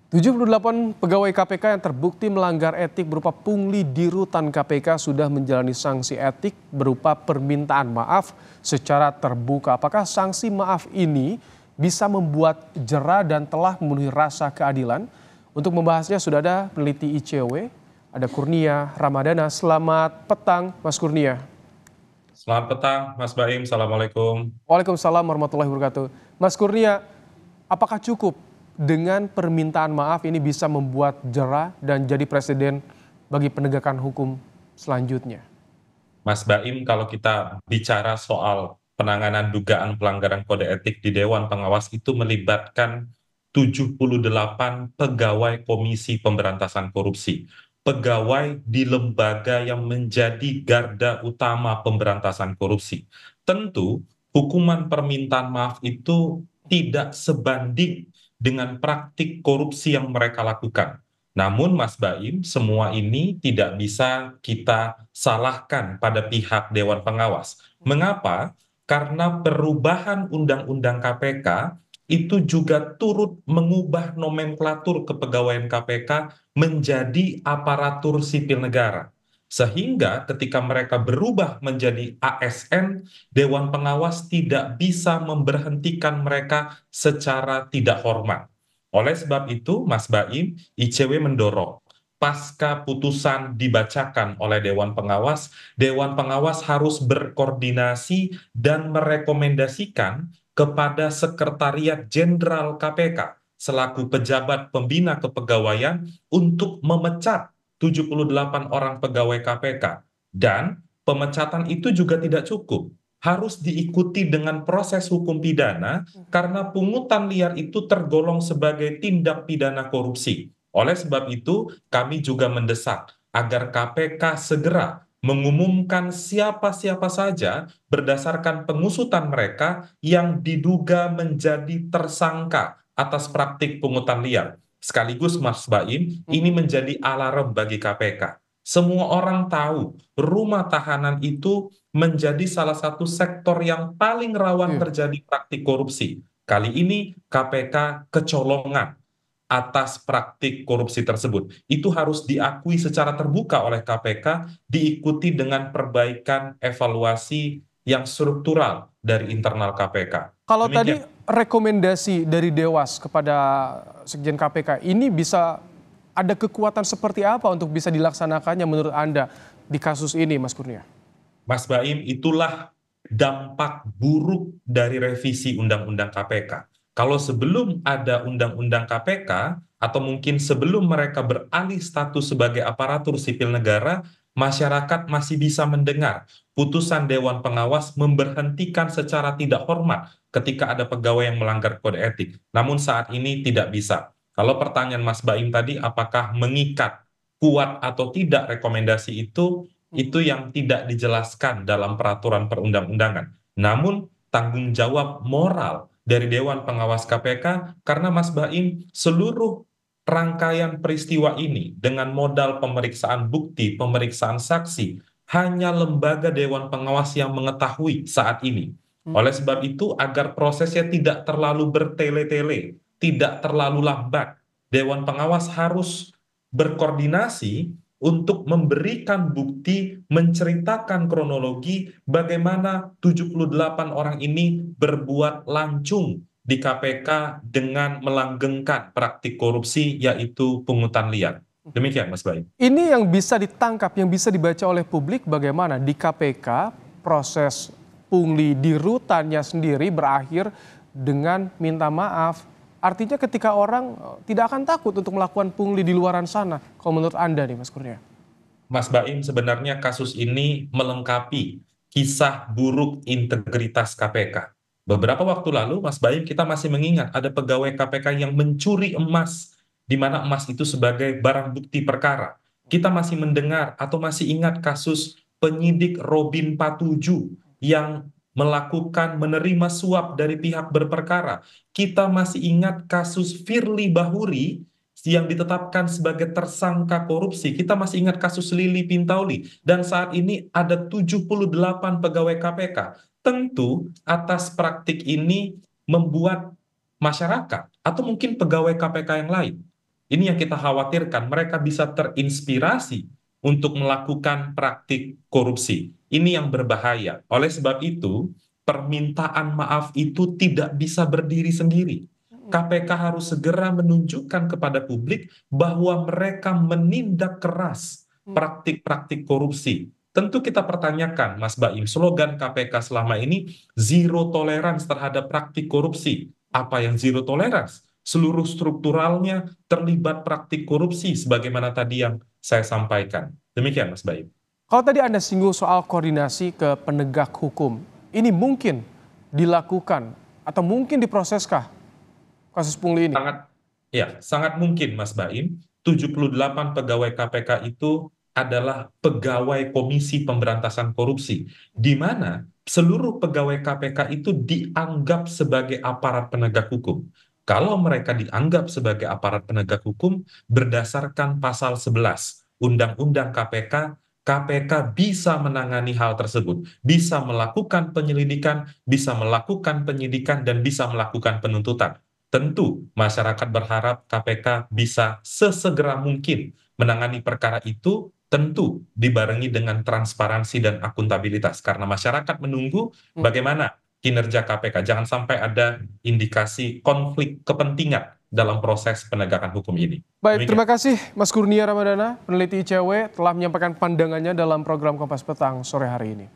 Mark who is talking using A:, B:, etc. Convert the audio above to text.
A: 78 pegawai KPK yang terbukti melanggar etik berupa pungli di rutan KPK sudah menjalani sanksi etik berupa permintaan maaf secara terbuka. Apakah sanksi maaf ini bisa membuat jera dan telah memenuhi rasa keadilan? Untuk membahasnya sudah ada peneliti ICW, ada Kurnia Ramadana. Selamat petang, Mas Kurnia.
B: Selamat petang, Mas Baim. Assalamualaikum.
A: Waalaikumsalam warahmatullahi wabarakatuh. Mas Kurnia, apakah cukup dengan permintaan maaf ini bisa membuat jera dan jadi presiden bagi penegakan hukum selanjutnya?
B: Mas Baim, kalau kita bicara soal penanganan dugaan pelanggaran kode etik di Dewan Pengawas itu melibatkan 78 pegawai Komisi Pemberantasan Korupsi. Pegawai di lembaga yang menjadi garda utama pemberantasan korupsi. Tentu, hukuman permintaan maaf itu tidak sebanding dengan praktik korupsi yang mereka lakukan. Namun Mas Baim, semua ini tidak bisa kita salahkan pada pihak Dewan Pengawas. Mengapa? Karena perubahan Undang-Undang KPK itu juga turut mengubah nomenklatur kepegawaian KPK menjadi aparatur sipil negara. Sehingga ketika mereka berubah menjadi ASN, Dewan Pengawas tidak bisa memberhentikan mereka secara tidak hormat. Oleh sebab itu, Mas Baim, ICW mendorong pasca putusan dibacakan oleh Dewan Pengawas harus berkoordinasi dan merekomendasikan kepada Sekretariat Jenderal KPK selaku pejabat pembina kepegawaian untuk memecat 78 orang pegawai KPK. Dan pemecatan itu juga tidak cukup, harus diikuti dengan proses hukum pidana karena pungutan liar itu tergolong sebagai tindak pidana korupsi. Oleh sebab itu, kami juga mendesak agar KPK segera mengumumkan siapa-siapa saja berdasarkan pengusutan mereka yang diduga menjadi tersangka atas praktik pungutan liar. Sekaligus Mas Baim, ini menjadi alarm bagi KPK. Semua orang tahu rumah tahanan itu menjadi salah satu sektor yang paling rawan
A: Iya.
B: terjadi praktik korupsi. Kali ini KPK kecolongan atas praktik korupsi tersebut. Itu harus diakui secara terbuka oleh KPK, diikuti dengan perbaikan evaluasi yang struktural dari internal KPK.
A: Kalau tadi
B: Demikian.
A: rekomendasi dari Dewas kepada Sekjen KPK ini bisa ada kekuatan seperti apa untuk bisa dilaksanakannya menurut Anda di kasus ini, Mas Kurnia?
B: Mas Baim, itulah dampak buruk dari revisi Undang-Undang KPK. Kalau sebelum ada Undang-Undang KPK, atau mungkin sebelum mereka beralih status sebagai aparatur sipil negara, masyarakat masih bisa mendengar putusan Dewan Pengawas memberhentikan secara tidak hormat ketika ada pegawai yang melanggar kode etik. Namun saat ini tidak bisa. Kalau pertanyaan Mas Baim tadi, apakah mengikat kuat atau tidak rekomendasi itu yang tidak dijelaskan dalam peraturan perundang-undangan. Namun tanggung jawab moral dari Dewan Pengawas KPK karena Mas Baim seluruh rangkaian peristiwa ini dengan modal pemeriksaan bukti, pemeriksaan saksi, hanya lembaga Dewan Pengawas yang mengetahui saat ini. Oleh sebab itu, agar prosesnya tidak terlalu bertele-tele, tidak terlalu lambat, Dewan Pengawas harus berkoordinasi untuk memberikan bukti, menceritakan kronologi bagaimana 78 orang ini berbuat lancung di KPK dengan melanggengkan praktik korupsi yaitu pungutan liar. Demikian Mas Bayu.
A: Ini yang bisa ditangkap, yang bisa dibaca oleh publik bagaimana di KPK proses pungli di rutannya sendiri berakhir dengan minta maaf. Artinya ketika orang tidak akan takut untuk melakukan pungli di luaran sana. Kalau menurut Anda nih Mas Kurnia?
B: Mas Baim, sebenarnya kasus ini melengkapi kisah buruk integritas KPK. Beberapa waktu lalu, Mas Baim, kita masih mengingat ada pegawai KPK yang mencuri emas, di mana emas itu sebagai barang bukti perkara. Kita masih mendengar atau masih ingat kasus penyidik Robin Patuju yang melakukan menerima suap dari pihak berperkara. Kita masih ingat kasus Firly Bahuri yang ditetapkan sebagai tersangka korupsi. Kita masih ingat kasus Lili Pintauli. Dan saat ini ada 78 pegawai KPK. Tentu atas praktik ini membuat masyarakat atau mungkin pegawai KPK yang lain Ini yang kita khawatirkan, mereka bisa terinspirasi untuk melakukan praktik korupsi. Ini yang berbahaya. Oleh sebab itu, permintaan maaf itu tidak bisa berdiri sendiri. KPK harus segera menunjukkan kepada publik bahwa mereka menindak keras praktik-praktik korupsi. Tentu kita pertanyakan, Mas Baim, slogan KPK selama ini zero tolerance terhadap praktik korupsi. Apa yang zero tolerance? Seluruh strukturalnya terlibat praktik korupsi sebagaimana tadi yang saya sampaikan. Demikian Mas Baim.
A: Kalau tadi Anda singgung soal koordinasi ke penegak hukum, ini mungkin dilakukan atau mungkin diproseskah kasus pungli ini?
B: Sangat mungkin Mas Baim. 78 pegawai KPK itu adalah pegawai Komisi Pemberantasan Korupsi, di mana seluruh pegawai KPK itu dianggap sebagai aparat penegak hukum. Kalau mereka dianggap sebagai aparat penegak hukum, berdasarkan pasal 11 Undang-Undang KPK, KPK bisa menangani hal tersebut, bisa melakukan penyelidikan, bisa melakukan penyidikan, dan bisa melakukan penuntutan. Tentu masyarakat berharap KPK bisa sesegera mungkin menangani perkara itu, tentu dibarengi dengan transparansi dan akuntabilitas, karena masyarakat menunggu bagaimana kinerja KPK. Jangan sampai ada indikasi konflik kepentingan dalam proses penegakan hukum ini.
A: Baik,
B: Demikian.
A: terima kasih Mas Kurnia Ramadana, peneliti ICW, telah menyampaikan pandangannya dalam program Kompas Petang sore hari ini.